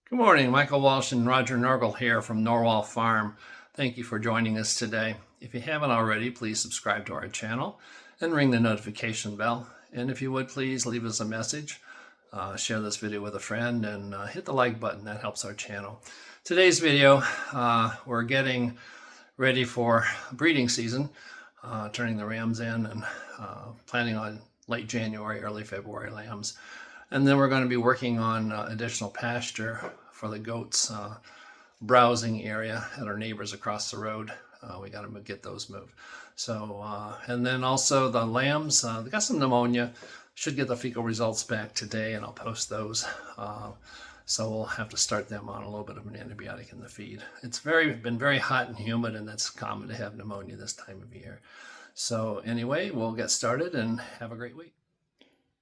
Good morning, Michael Walsh and Roger Norgel here from Norwal Farm. Thank you for joining us today. If you haven't already, please subscribe to our channel and ring the notification bell. And if you would, please leave us a message, share this video with a friend, and hit the like button. That helps our channel. Today's video, we're getting ready for breeding season, turning the rams in and planning on late January, early February lambs. And then we're going to be working on additional pasture for the goats' browsing area at our neighbors across the road. We got to get those moved. So, and then also the lambs, they got some pneumonia. Should get the fecal results back today, and I'll post those. So we'll have to start them on a little bit of an antibiotic in the feed. It's been very hot and humid, and that's common to have pneumonia this time of year. So anyway, we'll get started and have a great week.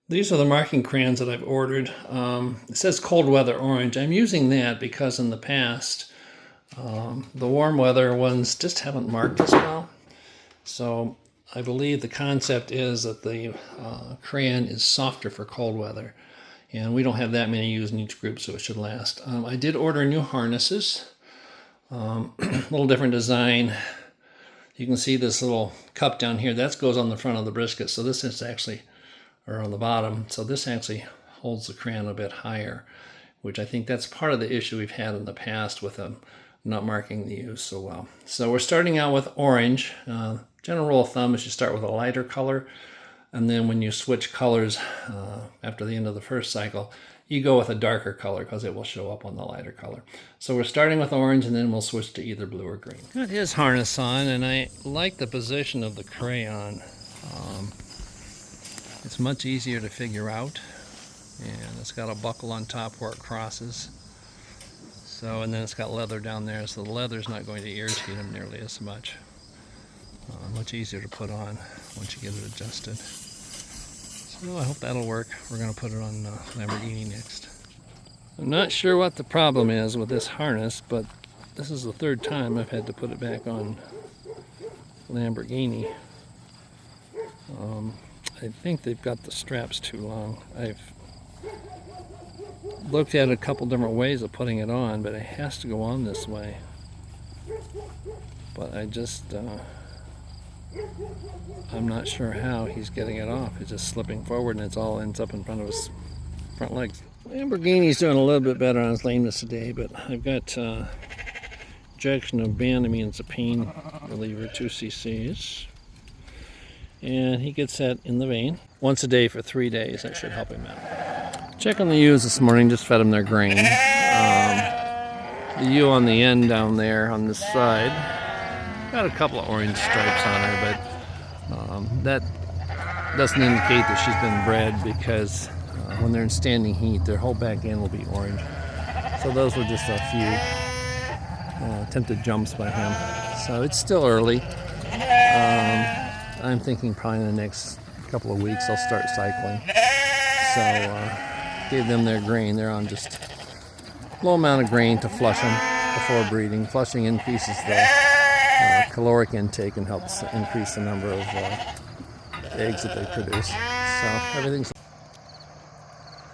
These are the marking crayons that I've ordered. It says cold weather orange. I'm using that because in the past, the warm weather ones just haven't marked as well. So I believe the concept is that the crayon is softer for cold weather. And we don't have that many used in each group, so it should last. I did order new harnesses. A little different design. You can see this little cup down here. That goes on the front of the brisket. So this is actually, or on the bottom. So this actually holds the crayon a bit higher, which I think that's part of the issue we've had in the past with them not marking the ewes so well. So we're starting out with orange. General rule of thumb is you start with a lighter color, and then when you switch colors after the end of the first cycle, you go with a darker color because it will show up on the lighter color. So we're starting with orange, and then we'll switch to either blue or green. Got his harness on, and I like the position of the crayon. It's much easier to figure out, and it's got a buckle on top where it crosses. So, and then it's got leather down there, so the leather's not going to irritate him nearly as much. Much easier to put on once you get it adjusted. So I hope that'll work. We're going to put it on Lamborghini next. I'm not sure what the problem is with this harness, but this is the third time I've had to put it back on Lamborghini. I think they've got the straps too long. I've looked at a couple different ways of putting it on, but it has to go on this way. But I just, I'm not sure how he's getting it off. It's just slipping forward, and it all ends up in front of his front legs. Lamborghini's doing a little bit better on his lameness today, but I've got injection of Banamine. It's a pain reliever, 2 cc's. And he gets that in the vein once a day for 3 days. That should help him out. Checking the ewes this morning, just fed them their grain. The ewe on the end down there on this side got a couple of orange stripes on her, but that doesn't indicate that she's been bred, because when they're in standing heat, their whole back end will be orange. So those were just a few attempted jumps by him. So it's still early. I'm thinking probably in the next couple of weeks I'll start cycling. So gave them their grain. They're on just a low amount of grain to flush them before breeding. Flushing increases the caloric intake and helps increase the number of eggs that they produce. So everything's...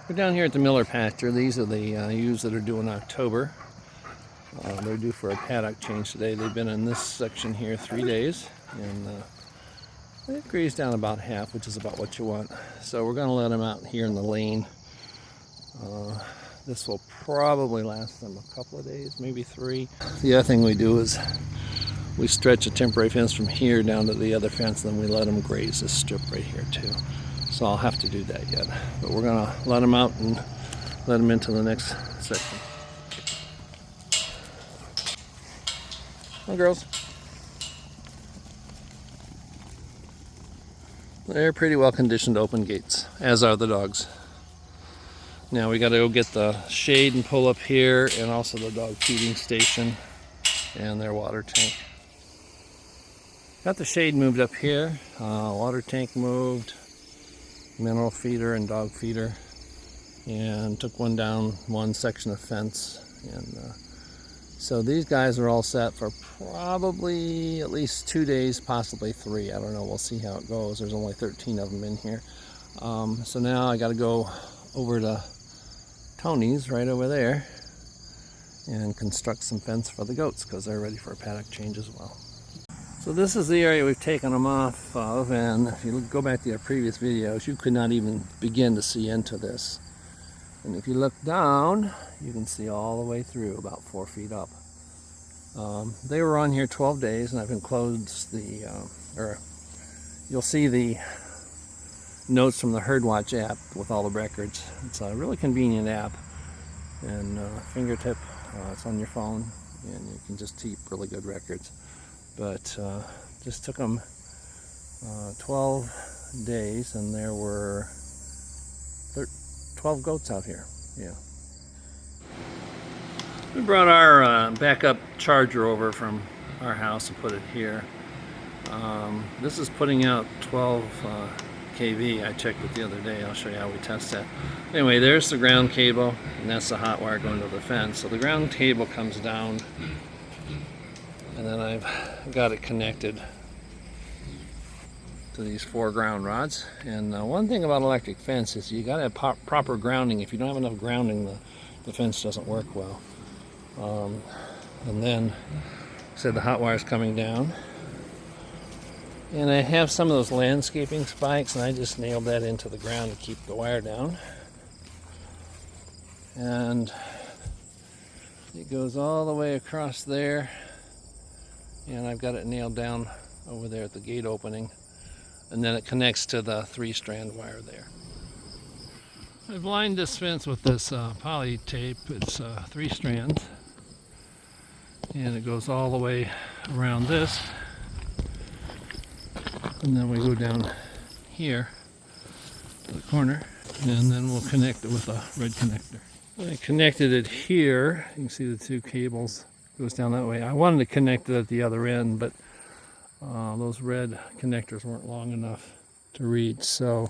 We're down here at the Miller pasture. These are the ewes that are due in October. They're due for a paddock change today. They've been in this section here 3 days, and it grazed down about half, which is about what you want. So we're going to let them out here in the lane. This will probably last them a couple of days, maybe 3. The other thing we do is we stretch a temporary fence from here down to the other fence, and then we let them graze this strip right here too. So I'll have to do that yet. But we're going to let them out and let them into the next section. Come on, girls. They're pretty well conditioned open gates, as are the dogs. Now we got to go get the shade and pull up here, and also the dog feeding station and their water tank. Got the shade moved up here, water tank moved, mineral feeder and dog feeder, and took one down one section of fence. And so these guys are all set for probably at least 2 days, possibly 3. I don't know. We'll see how it goes. There's only 13 of them in here. So now I got to go over to Tony's right over there and construct some fence for the goats because they're ready for a paddock change as well. So this is the area we've taken them off of, and if you go back to your previous videos, you could not even begin to see into this. And if you look down, you can see all the way through, about 4 feet up. They were on here 12 days, and I've enclosed the, you'll see the notes from the Herd Watch app with all the records. It's a really convenient app, and fingertip, it's on your phone, and you can just keep really good records. But just took them 12 days, and there were 12 goats out here. Yeah. We brought our backup charger over from our house and put it here. This is putting out 12 kV. I checked it the other day. I'll show you how we test that. Anyway, there's the ground cable, and that's the hot wire going to the fence. So the ground cable comes down, and then I've got it connected to these 4 ground rods. And one thing about electric fence is you got to have proper grounding. If you don't have enough grounding, the fence doesn't work well. And then, the hot wire's coming down. And I have some of those landscaping spikes, and I just nailed that into the ground to keep the wire down. And it goes all the way across there. And I've got it nailed down over there at the gate opening, and then it connects to the 3-strand wire there. I've lined this fence with this poly tape. It's 3 strands, and it goes all the way around this, and then we go down here to the corner, and then we'll connect it with a red connector. I connected it here. You can see the 2 cables goes down that way. I wanted to connect it at the other end, but those red connectors weren't long enough to reach. So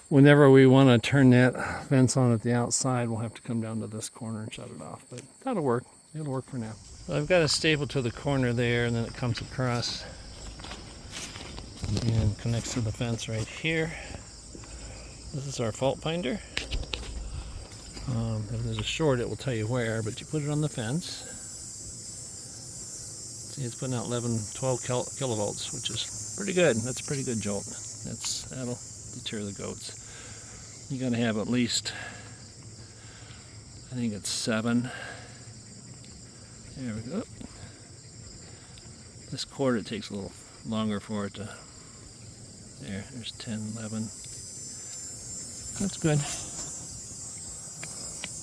whenever we want to turn that fence on at the outside, we'll have to come down to this corner and shut it off. But that'll work. It'll work for now. So I've got a staple to the corner there, and then it comes across and connects to the fence right here. This is our fault finder. If there's a short, it will tell you where, but you put it on the fence. See, it's putting out 12 kilovolts, which is pretty good. That's a pretty good jolt. That'll deter the goats. You gotta have at least, I think it's 7. There we go. This cord, it takes a little longer for it to, there's 10, 11. That's good.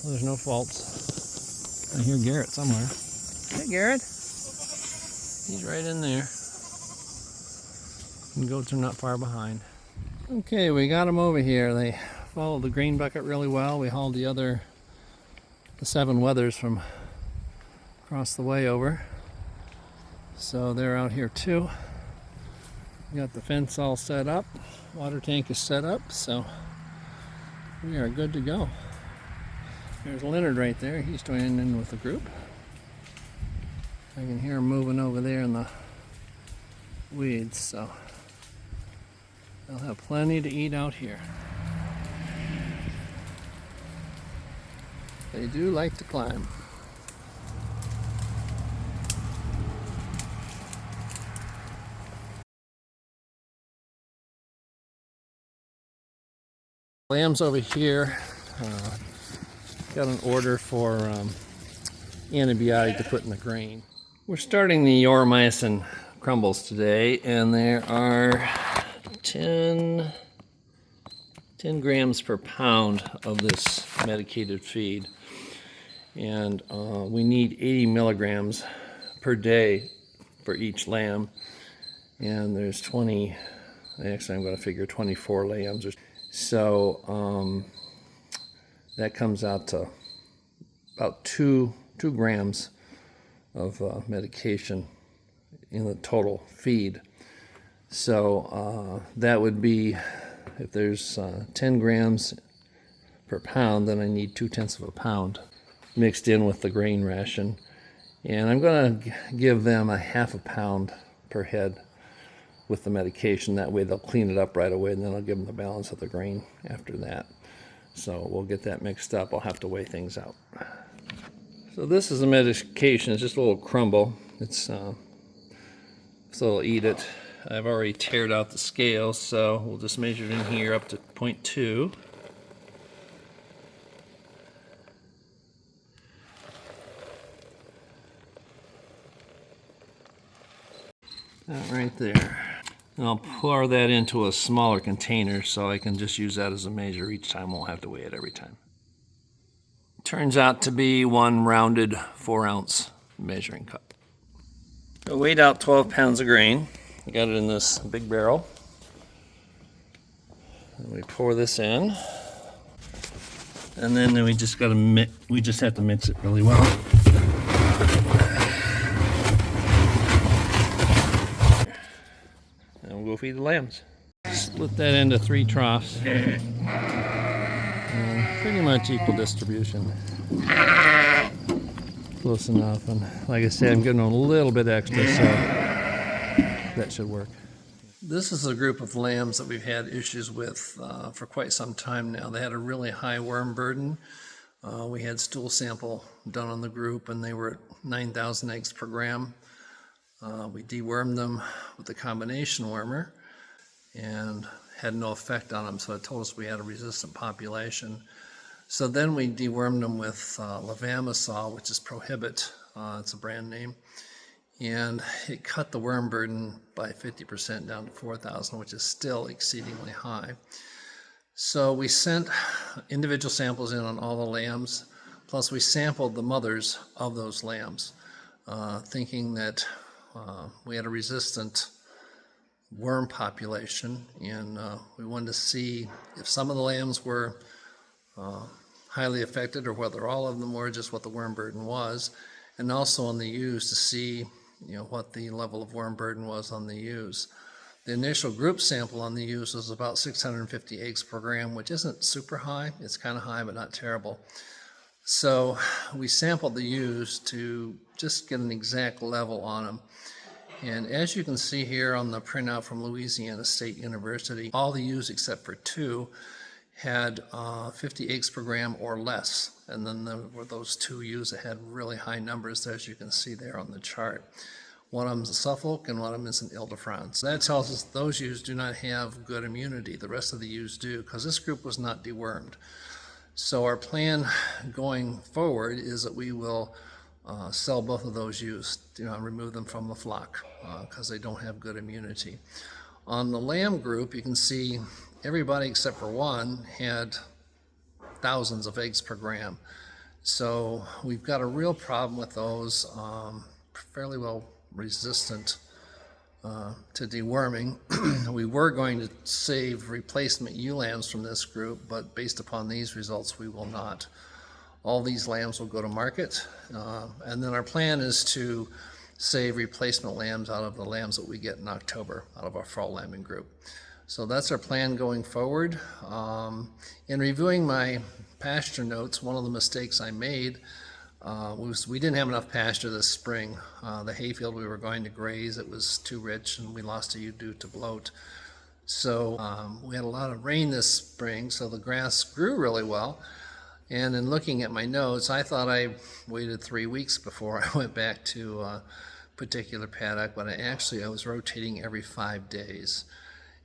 Well, there's no faults. I hear Garrett somewhere. Hey, Garrett. He's right in there. And goats are not far behind. Okay, we got them over here. They followed the grain bucket really well. We hauled the 7 wethers from across the way over. So they're out here too. We got the fence all set up. Water tank is set up, so we are good to go. There's Leonard right there. He's joining in with the group. I can hear him moving over there in the weeds, so they'll have plenty to eat out here. They do like to climb. Lambs over here. Got an order for antibiotic to put in the grain. We're starting the Yoromycin crumbles today, and there are 10 grams per pound of this medicated feed, and we need 80 milligrams per day for each lamb, and there's 20, actually I'm going to figure 24 lambs, so that comes out to about 2 grams of medication in the total feed. So that would be, if there's 10 grams per pound, then I need 2/10 of a pound mixed in with the grain ration. And I'm going to give them a half a pound per head with the medication. That way they'll clean it up right away, and then I'll give them the balance of the grain after that. So we'll get that mixed up. I'll have to weigh things out. So this is a medication. It's just a little crumble. So I'll eat it. I've already teared out the scale, so we'll just measure it in here up to 0.2. That right there. And I'll pour that into a smaller container so I can just use that as a measure each time. Won't have to weigh it every time. Turns out to be one rounded 4-ounce measuring cup. I weighed out 12 pounds of grain. I got it in this big barrel. And we pour this in, and then we just have to mix it really well. And we'll go feed the lambs. Split that into 3 troughs. Pretty much equal distribution. Close enough, and like I said, I'm getting a little bit extra, so that should work. This is a group of lambs that we've had issues with for quite some time now. They had a really high worm burden. We had stool sample done on the group, and they were at 9,000 eggs per gram. We dewormed them with the combination wormer and had no effect on them, so it told us we had a resistant population. So then we dewormed them with levamisole, which is Prohibit. It's a brand name. And it cut the worm burden by 50% down to 4,000, which is still exceedingly high. So we sent individual samples in on all the lambs, plus we sampled the mothers of those lambs, thinking that we had a resistant worm population, and we wanted to see if some of the lambs were highly affected or whether all of them were, just what the worm burden was, and also on the ewes to see what the level of worm burden was on the ewes. The initial group sample on the ewes was about 650 eggs per gram, which isn't super high. It's kind of high, but not terrible. So we sampled the ewes to just get an exact level on them. And as you can see here on the printout from Louisiana State University, all the ewes except for 2 had 50 eggs per gram or less. And then there were those 2 ewes that had really high numbers, as you can see there on the chart. One of them is a Suffolk and one of them is an Ile-de-France. That tells us those ewes do not have good immunity. The rest of the ewes do, because this group was not dewormed. So our plan going forward is that we will sell both of those ewes, remove them from the flock, because they don't have good immunity. On the lamb group, you can see everybody except for one had thousands of eggs per gram. So we've got a real problem with those, fairly well resistant to deworming. We were going to save replacement ewe lambs from this group, but based upon these results, we will not. All these lambs will go to market, and then our plan is to save replacement lambs out of the lambs that we get in October out of our fall lambing group. So that's our plan going forward. In reviewing my pasture notes, one of the mistakes I made was we didn't have enough pasture this spring. The hayfield we were going to graze, it was too rich, and we lost a ewe due to bloat. So we had a lot of rain this spring, so the grass grew really well. And in looking at my notes, I thought I waited 3 weeks before I went back to a particular paddock, but I was rotating every 5 days.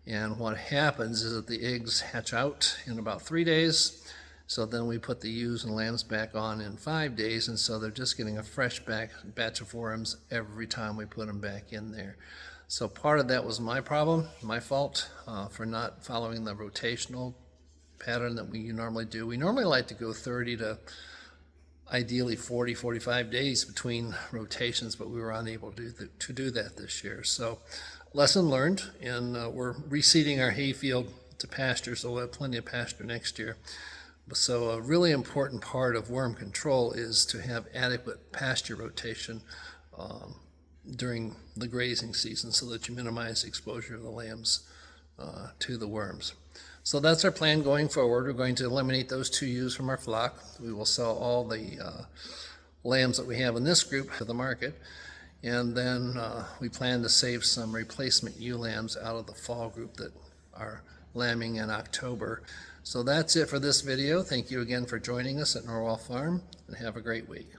And what happens is that the eggs hatch out in about 3 days. So then we put the ewes and lambs back on in 5 days, and so they're just getting a fresh batch of worms every time we put them back in there. So part of that was my problem, my fault, for not following the rotational pattern that we normally do. We normally like to go 30 to ideally 40, 45 days between rotations, but we were unable to do that this year. So lesson learned, and we're reseeding our hayfield to pasture, so we'll have plenty of pasture next year. So a really important part of worm control is to have adequate pasture rotation during the grazing season so that you minimize the exposure of the lambs to the worms. So that's our plan going forward. We're going to eliminate those 2 ewes from our flock. We will sell all the lambs that we have in this group to the market. And then we plan to save some replacement ewe lambs out of the fall group that are lambing in October. So that's it for this video. Thank you again for joining us at Norwal Farm, and have a great week.